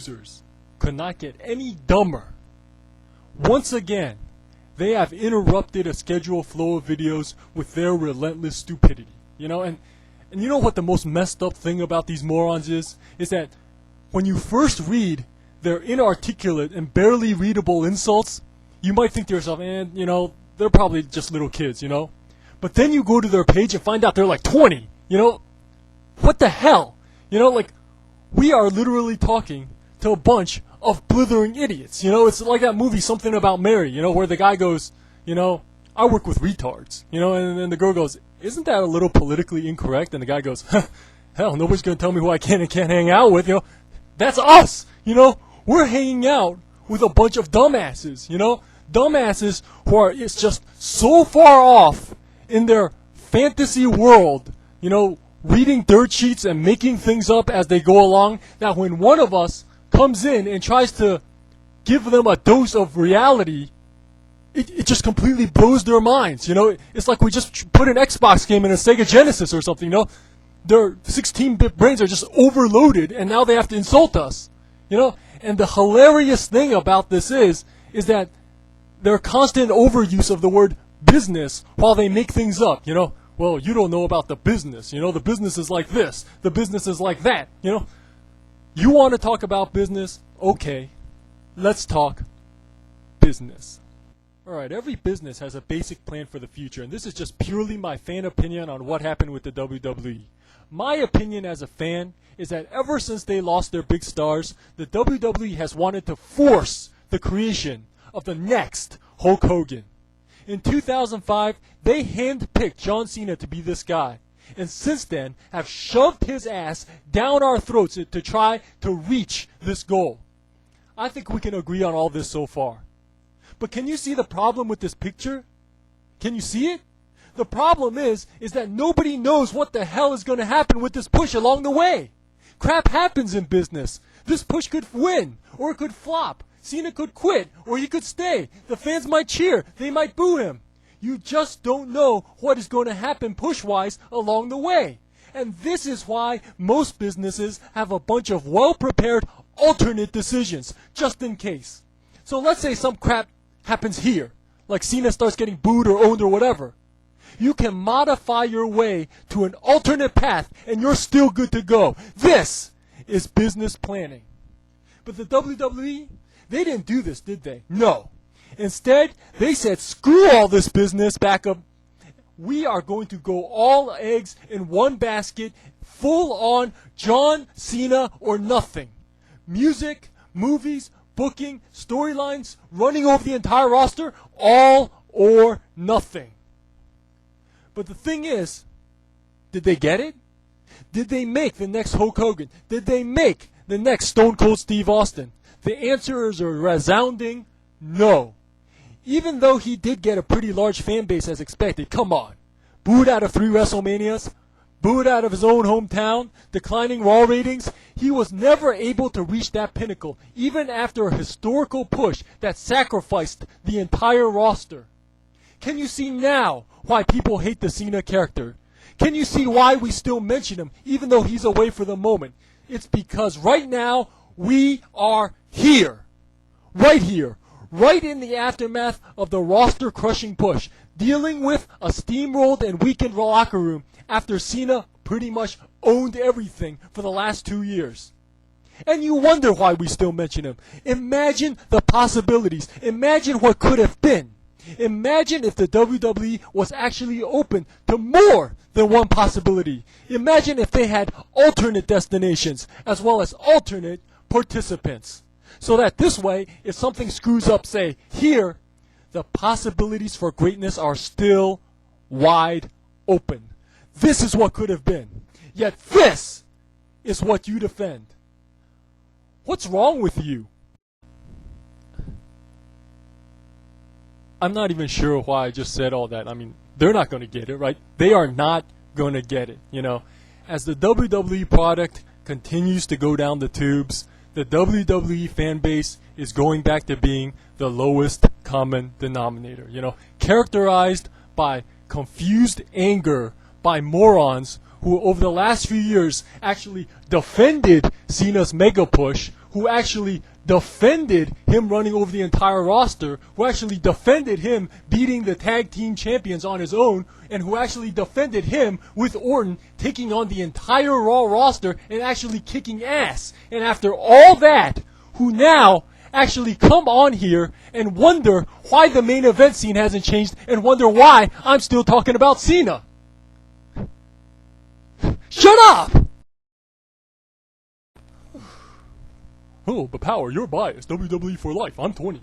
users could not get any dumber. Once again, they have interrupted a scheduled flow of videos with their relentless stupidity. And you know what the most messed up thing about these morons is that when you first read their inarticulate and barely readable insults, you might think to yourself, they're probably just little kids, But then you go to their page and find out they're like 20, What the hell? We are literally talking to a bunch of blithering idiots. It's like that movie, Something About Mary, where the guy goes, I work with retards, and then the girl goes, isn't that a little politically incorrect? And the guy goes, hell, nobody's going to tell me who I can and can't hang out with, That's us, We're hanging out with a bunch of dumbasses, Dumbasses who are it's just so far off in their fantasy world, reading dirt sheets and making things up as they go along, that when one of us comes in and tries to give them a dose of reality, it just completely blows their minds, It's like we just put an Xbox game in a Sega Genesis or something, Their 16-bit brains are just overloaded, and now they have to insult us, And the hilarious thing about this is that their constant overuse of the word business while they make things up, Well, you don't know about the business, the business is like this, the business is like that, You want to talk about business? Okay, let's talk business. Alright, every business has a basic plan for the future, and this is just purely my fan opinion on what happened with the WWE. My opinion as a fan is that ever since they lost their big stars, the WWE has wanted to force the creation of the next Hulk Hogan. In 2005, they handpicked John Cena to be this guy, and since then have shoved his ass down our throats to try to reach this goal. I think we can agree on all this so far. But can you see the problem with this picture? Can you see it? The problem is that nobody knows what the hell is going to happen with this push along the way. Crap happens in business. This push could win, or it could flop. Cena could quit, or he could stay. The fans might cheer. They might boo him. You just don't know what is going to happen push-wise along the way. And this is why most businesses have a bunch of well-prepared alternate decisions, just in case. So let's say some crap happens here, like Cena starts getting booed or owned or whatever. You can modify your way to an alternate path and you're still good to go. This is business planning. But the WWE, they didn't do this, did they? No. Instead, they said, screw all this business back up. We are going to go all eggs in one basket, full on John Cena or nothing. Music, movies, booking, storylines, running over the entire roster, all or nothing. But the thing is, did they get it? Did they make the next Hulk Hogan? Did they make the next Stone Cold Steve Austin? The answer is a resounding no. Even though he did get a pretty large fan base as expected, come on. Booed out of 3 WrestleManias, booed out of his own hometown, declining Raw ratings, he was never able to reach that pinnacle, even after a historical push that sacrificed the entire roster. Can you see now why people hate the Cena character? Can you see why we still mention him, even though he's away for the moment? It's because right now, we are here. Right here. Right in the aftermath of the roster-crushing push, dealing with a steamrolled and weakened locker room after Cena pretty much owned everything for the last 2 years. And you wonder why we still mention him. Imagine the possibilities. Imagine what could have been. Imagine if the WWE was actually open to more than one possibility. Imagine if they had alternate destinations as well as alternate participants. So that this way, if something screws up, say, here, the possibilities for greatness are still wide open. This is what could have been. Yet this is what you defend. What's wrong with you? I'm not even sure why I just said all that. I mean, they're not going to get it, right? They are not going to get it, As the WWE product continues to go down the tubes, the WWE fan base is going back to being the lowest common denominator, characterized by confused anger by morons who over the last few years actually defended Cena's mega push, who actually defended him running over the entire roster, who actually defended him beating the tag team champions on his own, and who actually defended him with Orton taking on the entire Raw roster and actually kicking ass. And after all that, who now actually come on here and wonder why the main event scene hasn't changed and wonder why I'm still talking about Cena. Shut up! Oh, but Power, you're biased. WWE for life. I'm 20.